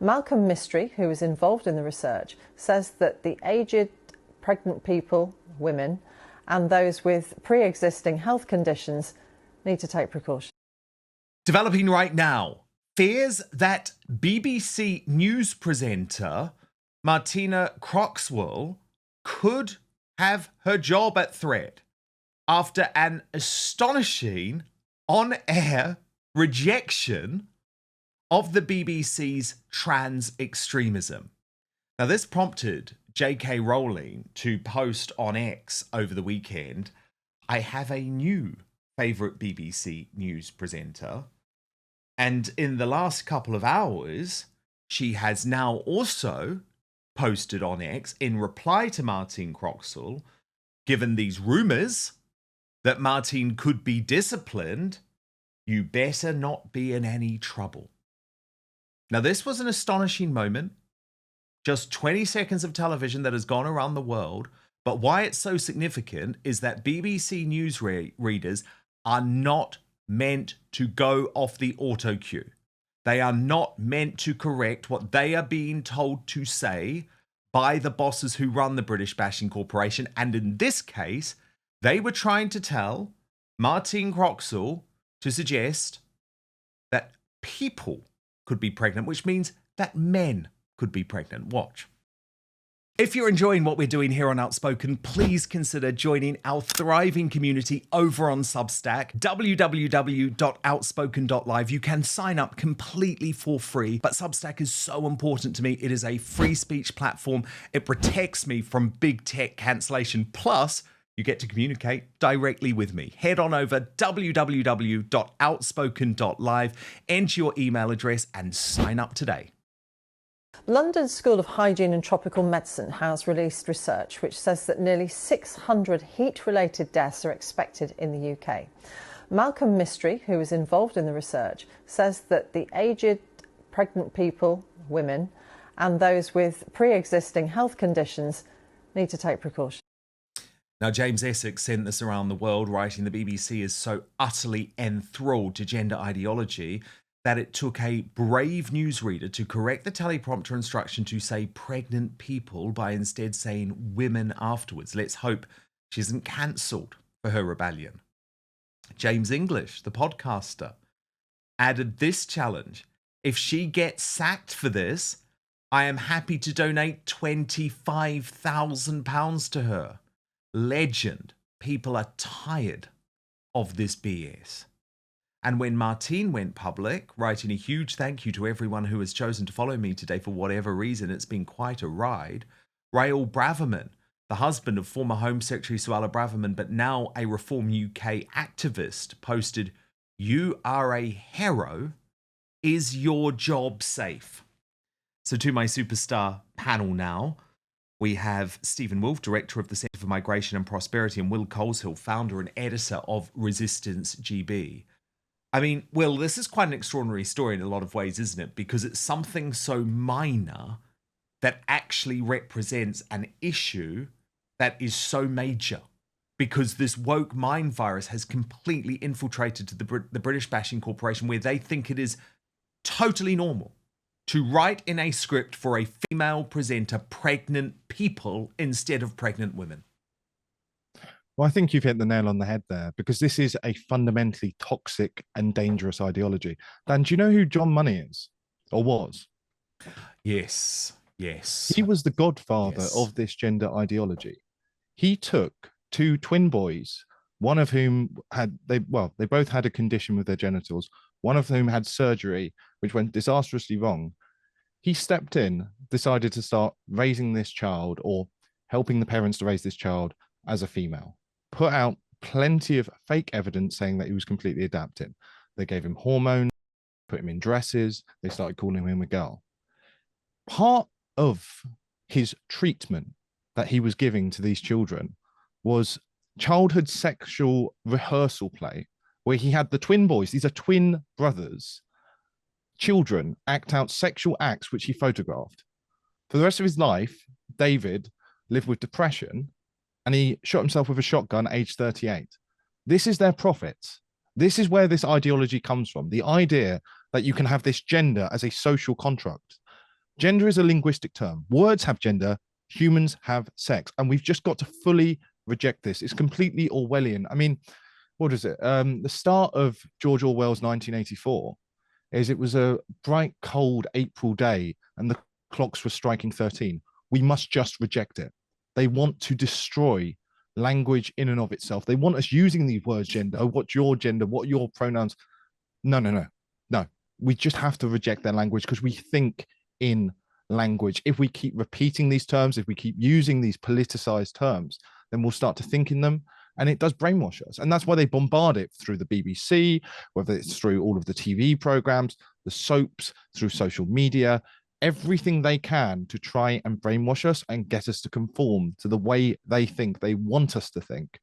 Malcolm Mystery, who was involved in the research, says that the aged, pregnant people, women, and those with pre-existing health conditions need to take precautions. Developing right now, fears that BBC news presenter Martine Croxall could have her job at threat after an astonishing on-air rejection of the BBC's trans extremism. Now, this prompted J.K. Rowling to post on X over the weekend, "I have a new favourite BBC news presenter." And in the last couple of hours, she has now also posted on X in reply to Martine Croxall, given these rumours that Martine could be disciplined, "You better not be in any trouble." Now, this was an astonishing moment. Just 20 seconds of television that has gone around the world. But why it's so significant is that BBC news readers are not meant to go off the auto cue. They are not meant to correct what they are being told to say by the bosses who run the British Bashing Corporation. And in this case, they were trying to tell Martine Croxall to suggest that people could be pregnant, which means that men could be pregnant. Watch. If you're enjoying what we're doing here on Outspoken, please consider joining our thriving community over on Substack, www.outspoken.live. You can sign up completely for free, but Substack is so important to me. It is a free speech platform. It protects me from big tech cancellation. Plus, you get to communicate directly with me. Head on over www.outspoken.live, enter your email address and sign up today. London School of Hygiene and Tropical Medicine has released research which says that nearly 600 heat-related deaths are expected in the UK. Malcolm Mystery, who was involved in the research, says that the aged, pregnant people, women, and those with pre-existing health conditions need to take precautions. Now, James Essex sent this around the world, writing the BBC is so utterly enthralled to gender ideology that it took a brave newsreader to correct the teleprompter instruction to say pregnant people by instead saying women afterwards. Let's hope she isn't cancelled for her rebellion. James English, the podcaster, added this challenge: if she gets sacked for this, I am happy to donate £25,000 to her. Legend. People are tired of this BS. And when Martine went public, writing a huge thank you to everyone who has chosen to follow me today for whatever reason, it's been quite a ride, Raoul Braverman, the husband of former Home Secretary Suella Braverman, but now a Reform UK activist, posted, "You are a hero. Is your job safe?" So to my superstar panel now, we have Stephen Wolfe, Director of the Centre for Migration and Prosperity, and Will Coleshill, Founder and Editor of Resistance GB. I mean, Will, this is quite an extraordinary story in a lot of ways, isn't it? Because it's something so minor that actually represents an issue that is so major. Because this woke mind virus has completely infiltrated to the British Bashing Corporation, where they think it is totally normal to write in a script for a female presenter pregnant people instead of pregnant women. Well, I think you've hit the nail on the head there, because this is a fundamentally toxic and dangerous ideology. Dan, do you know who John Money is, or was? Yes. He was the godfather of this gender ideology. He took two twin boys, one of whom they both had a condition with their genitals, one of whom had surgery, which went disastrously wrong. He stepped in, decided to start raising this child, or helping the parents to raise this child, as a female. Put out plenty of fake evidence saying that he was completely adapting. They gave him hormones, put him in dresses. They started calling him a girl. Part of his treatment that he was giving to these children was childhood sexual rehearsal play, where he had the twin boys, these are twin brothers, children, act out sexual acts which he photographed. For the rest of his life, David lived with depression, and he shot himself with a shotgun at age 38. This is their profits. This is where this ideology comes from. The idea that you can have this gender as a social construct. Gender is a linguistic term. Words have gender, humans have sex. And we've just got to fully reject this. It's completely Orwellian. I mean, what is it? The start of George Orwell's 1984 is it was a bright, cold April day and the clocks were striking 13. We must just reject it. They want to destroy language in and of itself. They want us using these words, gender, what's your gender, what are your pronouns? No. We just have to reject their language because we think in language. If we keep repeating these terms, if we keep using these politicized terms, then we'll start to think in them. And it does brainwash us. And that's why they bombard it through the BBC, whether it's through all of the TV programs, the soaps, through social media, everything they can to try and brainwash us and get us to conform to the way they think, they want us to think.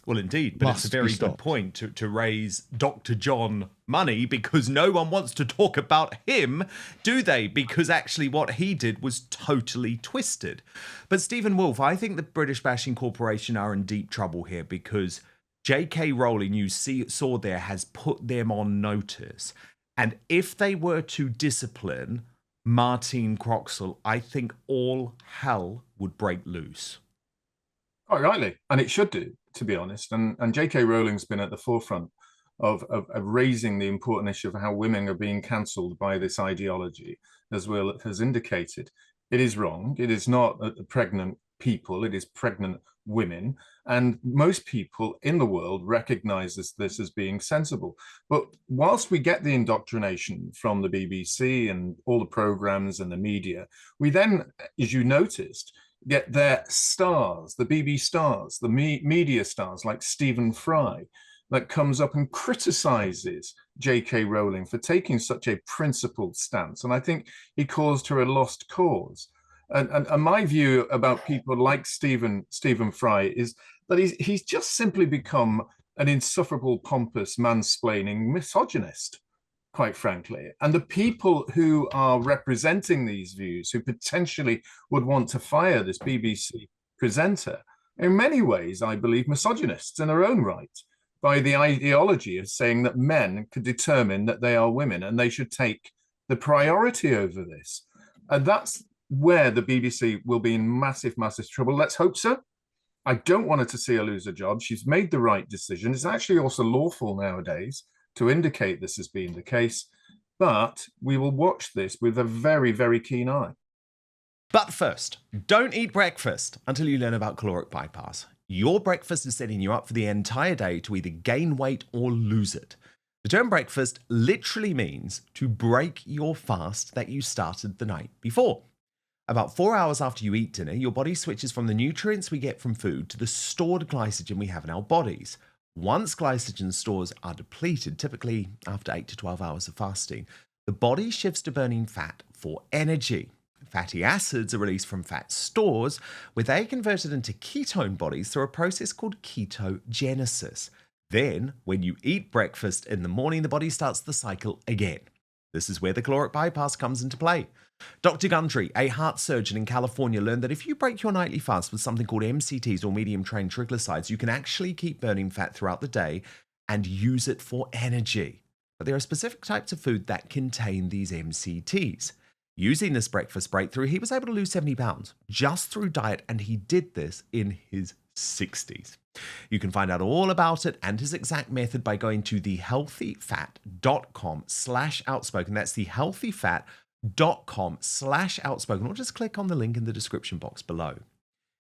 Well, indeed, but it's a very good point to raise Dr. John money because no one wants to talk about him, do they? Because actually what he did was totally twisted. But Stephen Wolfe, I think the British Bashing Corporation are in deep trouble here because J.K. Rowling, you saw there, has put them on notice. And if they were to discipline Martine Croxall, I think all hell would break loose. Quite rightly, and it should do, to be honest. And J.K. Rowling's been at the forefront of raising the important issue of how women are being cancelled by this ideology, as Will has indicated. It is wrong. It is not pregnant people. It is pregnant women. And most people in the world recognise this as being sensible. But whilst we get the indoctrination from the BBC and all the programmes and the media, we then, as you noticed, get their stars, the BBC stars, the media stars like Stephen Fry, that comes up and criticises J.K. Rowling for taking such a principled stance. And I think he caused her a lost cause. And my view about people like Stephen Fry is that he's just simply become an insufferable, pompous, mansplaining misogynist, quite frankly. And the people who are representing these views, who potentially would want to fire this BBC presenter, in many ways, I believe, misogynists in their own right, by the ideology of saying that men could determine that they are women and they should take the priority over this. And that's where the BBC will be in massive, massive trouble. Let's hope so. I don't want her to see her lose her job. She's made the right decision. It's actually also lawful nowadays to indicate this has been the case. But we will watch this with a very, very keen eye. But first, don't eat breakfast until you learn about caloric bypass. Your breakfast is setting you up for the entire day to either gain weight or lose it. The term breakfast literally means to break your fast that you started the night before. About 4 hours after you eat dinner, your body switches from the nutrients we get from food to the stored glycogen we have in our bodies. Once glycogen stores are depleted, typically after 8 to 12 hours of fasting, the body shifts to burning fat for energy. Fatty acids are released from fat stores, where they are converted into ketone bodies through a process called ketogenesis. Then, when you eat breakfast in the morning, the body starts the cycle again. This is where the caloric bypass comes into play. Dr. Gundry, a heart surgeon in California, learned that if you break your nightly fast with something called MCTs or medium-chain triglycerides, you can actually keep burning fat throughout the day and use it for energy. But there are specific types of food that contain these MCTs. Using this breakfast breakthrough, he was able to lose 70 pounds just through diet, and he did this in his 60s. You can find out all about it and his exact method by going to thehealthyfat.com/outspoken. That's thehealthyfat.com/outspoken, or just click on the link in the description box below.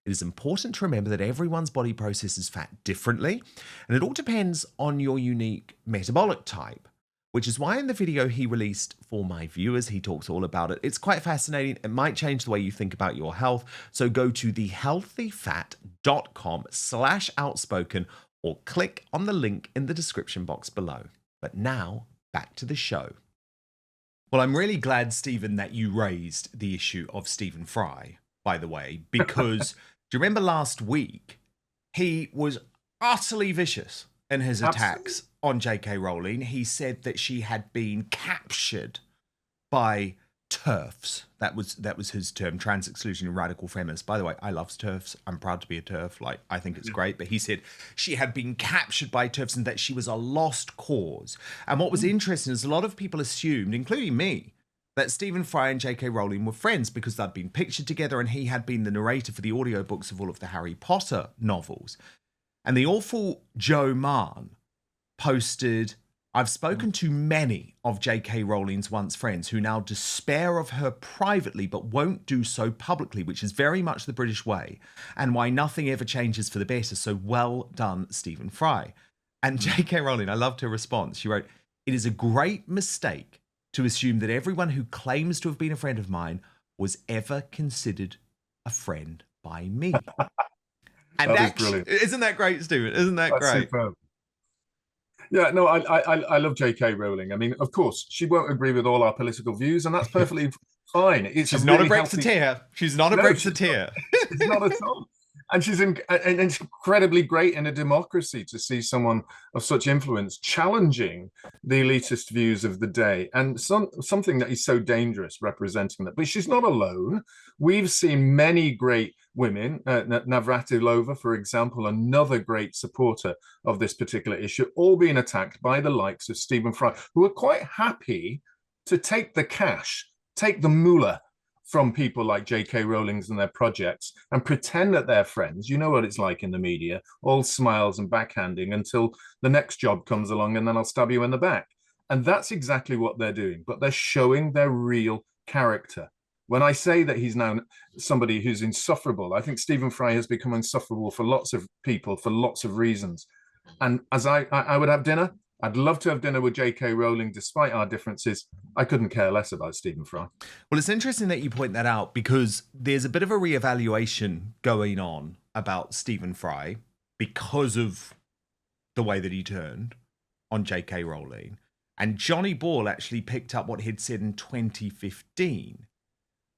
It is important to remember that everyone's body processes fat differently, and it all depends on your unique metabolic type, which is why in the video he released for my viewers, he talks all about it. It's quite fascinating. It might change the way you think about your health. So go to thehealthyfat.com/outspoken or click on the link in the description box below. But now, back to the show. Well, I'm really glad, Stephen, that you raised the issue of Stephen Fry, by the way, because do you remember last week, he was utterly vicious in his attacks on J.K. Rowling. He said that she had been captured by TERFs. That was his term, trans exclusion and radical feminist. By the way, I love TERFs. I'm proud to be a TERF. Like, I think it's great. But he said she had been captured by TERFs and that she was a lost cause. And what was interesting is a lot of people assumed, including me, that Stephen Fry and J.K. Rowling were friends because they'd been pictured together and he had been the narrator for the audiobooks of all of the Harry Potter novels. And the awful Joe Mann posted, I've spoken to many of J.K. Rowling's once friends who now despair of her privately but won't do so publicly, which is very much the British way, and why nothing ever changes for the better. So well done, Stephen Fry. And J.K. Rowling, I loved her response. She wrote, "It is a great mistake to assume that everyone who claims to have been a friend of mine was ever considered a friend by me." And that actually, is brilliant. Isn't that great, Stephen? Isn't that That's great? superb. Yeah, no, I love J.K. Rowling. I mean, of course, she won't agree with all our political views, and that's perfectly fine. She's not a Brexiteer. She's not a Brexiteer. She's not at all. And she's and it's incredibly great in a democracy to see someone of such influence challenging the elitist views of the day, and something that is so dangerous representing that. But she's not alone. We've seen many great women, Navratilova, for example, another great supporter of this particular issue, all being attacked by the likes of Stephen Fry, who are quite happy to take the cash, take the moolah from people like J.K. Rowling's and their projects and pretend that they're friends. You know what it's like in the media, all smiles and backhanding until the next job comes along and then I'll stab you in the back. And that's exactly what they're doing, but they're showing their real character. When I say that he's now somebody who's insufferable, I think Stephen Fry has become insufferable for lots of people for lots of reasons. And as I would have dinner, I'd love to have dinner with J.K. Rowling, despite our differences. I couldn't care less about Stephen Fry. Well, it's interesting that you point that out because there's a bit of a reevaluation going on about Stephen Fry because of the way that he turned on J.K. Rowling. And Johnny Ball actually picked up what he'd said in 2015,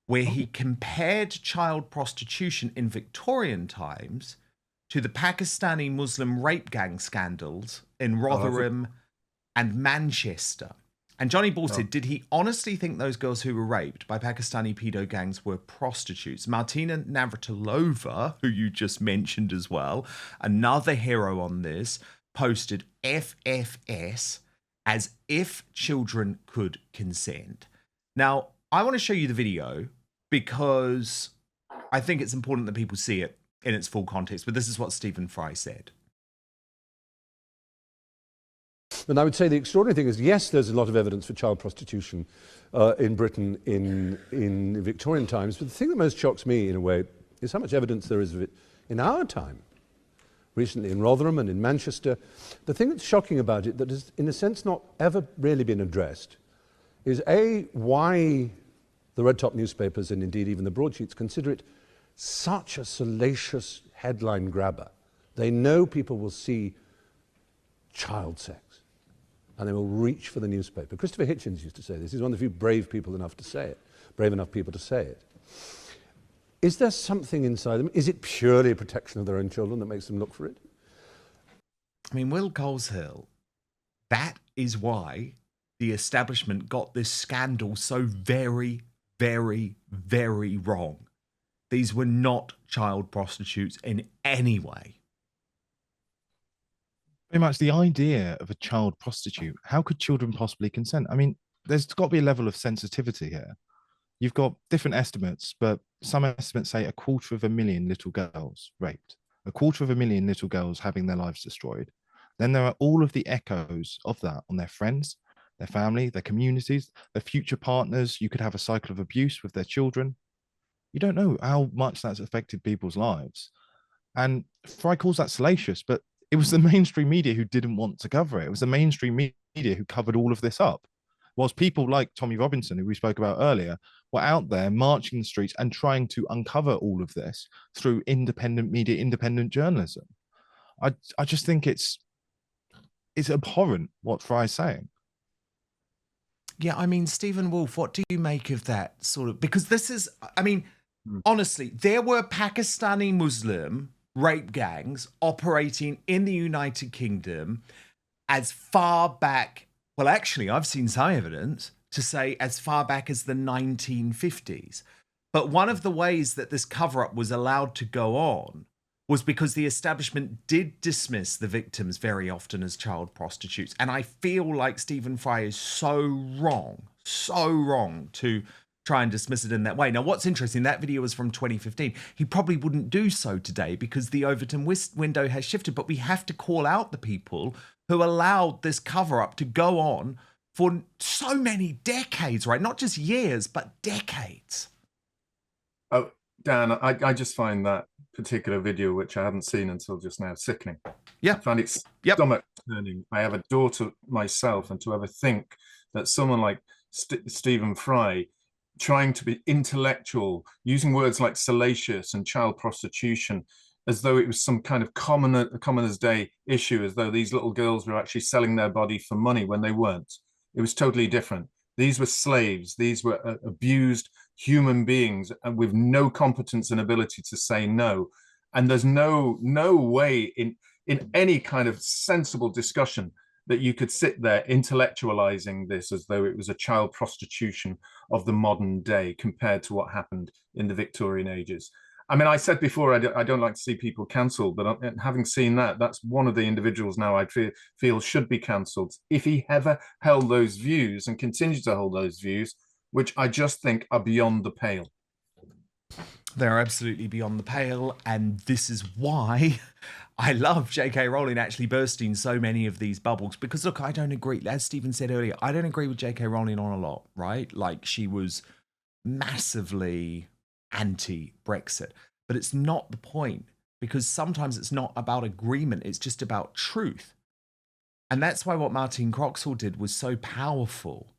where he compared child prostitution in Victorian times to the Pakistani Muslim rape gang scandals in Rotherham and Manchester. And Johnny Ball said, did he honestly think those girls who were raped by Pakistani pedo gangs were prostitutes? Martina Navratilova, who you just mentioned as well, another hero on this, posted FFS, as if children could consent. Now, I want to show you the video because I think it's important that people see it in its full context, but this is what Stephen Fry said. And I would say the extraordinary thing is, yes, there's a lot of evidence for child prostitution in Britain in Victorian times, but the thing that most shocks me, in a way, is how much evidence there is of it in our time. Recently in Rotherham and in Manchester. The thing that's shocking about it, that has, in a sense, not ever really been addressed, is A, why the red top newspapers, and indeed even the broadsheets, consider it such a salacious headline grabber. They know people will see child sex and they will reach for the newspaper. Christopher Hitchens used to say this. He's one of the few brave people enough to say it, brave enough people to say it. Is there something inside them? Is it purely a protection of their own children that makes them look for it? I mean, Will Coleshill, that is why the establishment got this scandal so very, very, very wrong. These were not child prostitutes in any way. Very much the idea of a child prostitute. How could children possibly consent? I mean, there's got to be a level of sensitivity here. You've got different estimates, but some estimates say 250,000 little girls raped, 250,000 little girls having their lives destroyed. Then there are all of the echoes of that on their friends, their family, their communities, their future partners. You could have a cycle of abuse with their children. You don't know how much that's affected people's lives. And Fry calls that salacious, but it was the mainstream media who didn't want to cover it. It was the mainstream media who covered all of this up. Whilst people like Tommy Robinson, who we spoke about earlier, were out there marching the streets and trying to uncover all of this through independent media, independent journalism. I just think it's abhorrent what Fry's saying. Yeah, I mean, Stephen Wolfe, what do you make of that sort of? Because this is, I mean, honestly, there were Pakistani Muslim rape gangs operating in the United Kingdom as far back, well, actually, I've seen some evidence to say as far back as the 1950s. But one of the ways that this cover-up was allowed to go on was because the establishment did dismiss the victims very often as child prostitutes. And I feel like Stephen Fry is so wrong, so wrong to try and dismiss it in that way. Now, what's interesting, that video was from 2015. He probably wouldn't do so today because the Overton window has shifted, but we have to call out the people who allowed this cover-up to go on for so many decades, right? Not just years, but decades. Oh, Dan, I just find that particular video, which I hadn't seen until just now, sickening. Yeah. I find it stomach turning. I have a daughter myself, and to ever think that someone like Stephen Fry, trying to be intellectual, using words like salacious and child prostitution as though it was some kind of commoner's day issue, as though these little girls were actually selling their body for money when they weren't. It was totally different. These were slaves. These were abused human beings, and with no competence and ability to say no. And there's no way in any kind of sensible discussion that you could sit there intellectualizing this as though it was a child prostitution of the modern day compared to what happened in the Victorian ages. I mean, I said before, I don't like to see people cancelled, but having seen that, that's one of the individuals now I feel should be cancelled if he ever held those views and continues to hold those views, which I just think are beyond the pale. They're absolutely beyond the pale, and this is why I love J.K. Rowling actually bursting so many of these bubbles. Because look, I don't agree, as Stephen said earlier, I don't agree with J.K. Rowling on a lot, right? Like, she was massively anti-Brexit, but it's not the point, because sometimes it's not about agreement, it's just about truth. And that's why what Martine Croxall did was so powerful,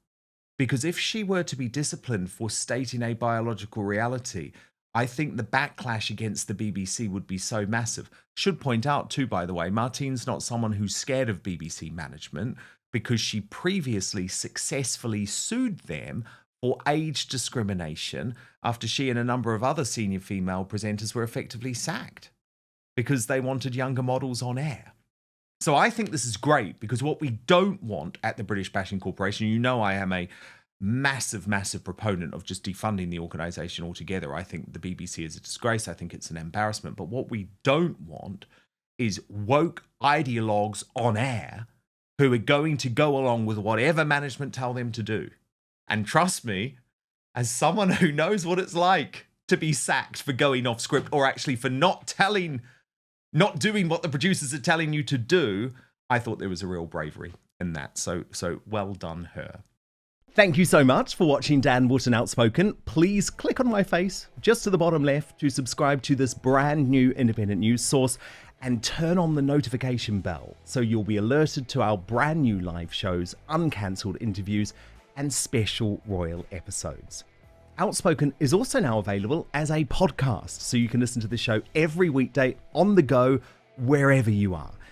because if she were to be disciplined for stating a biological reality, I think the backlash against the BBC would be so massive. Should point out too, by the way, Martine's not someone who's scared of BBC management, because she previously successfully sued them for age discrimination after she and a number of other senior female presenters were effectively sacked because they wanted younger models on air. So I think this is great, because what we don't want at the British Bashing Corporation, you know I am a massive proponent of just defunding the organisation altogether. I think the BBC is a disgrace. I think it's an embarrassment. But what we don't want is woke ideologues on air who are going to go along with whatever management tell them to do. And trust me, as someone who knows what it's like to be sacked for going off script, or actually for not doing what the producers are telling you to do, I thought there was a real bravery in that. So well done her. Thank you so much for watching Dan Wootton Outspoken. Please click on my face just to the bottom left to subscribe to this brand new independent news source, and turn on the notification bell so you'll be alerted to our brand new live shows, uncancelled interviews, and special royal episodes. Outspoken is also now available as a podcast, so you can listen to the show every weekday on the go, wherever you are.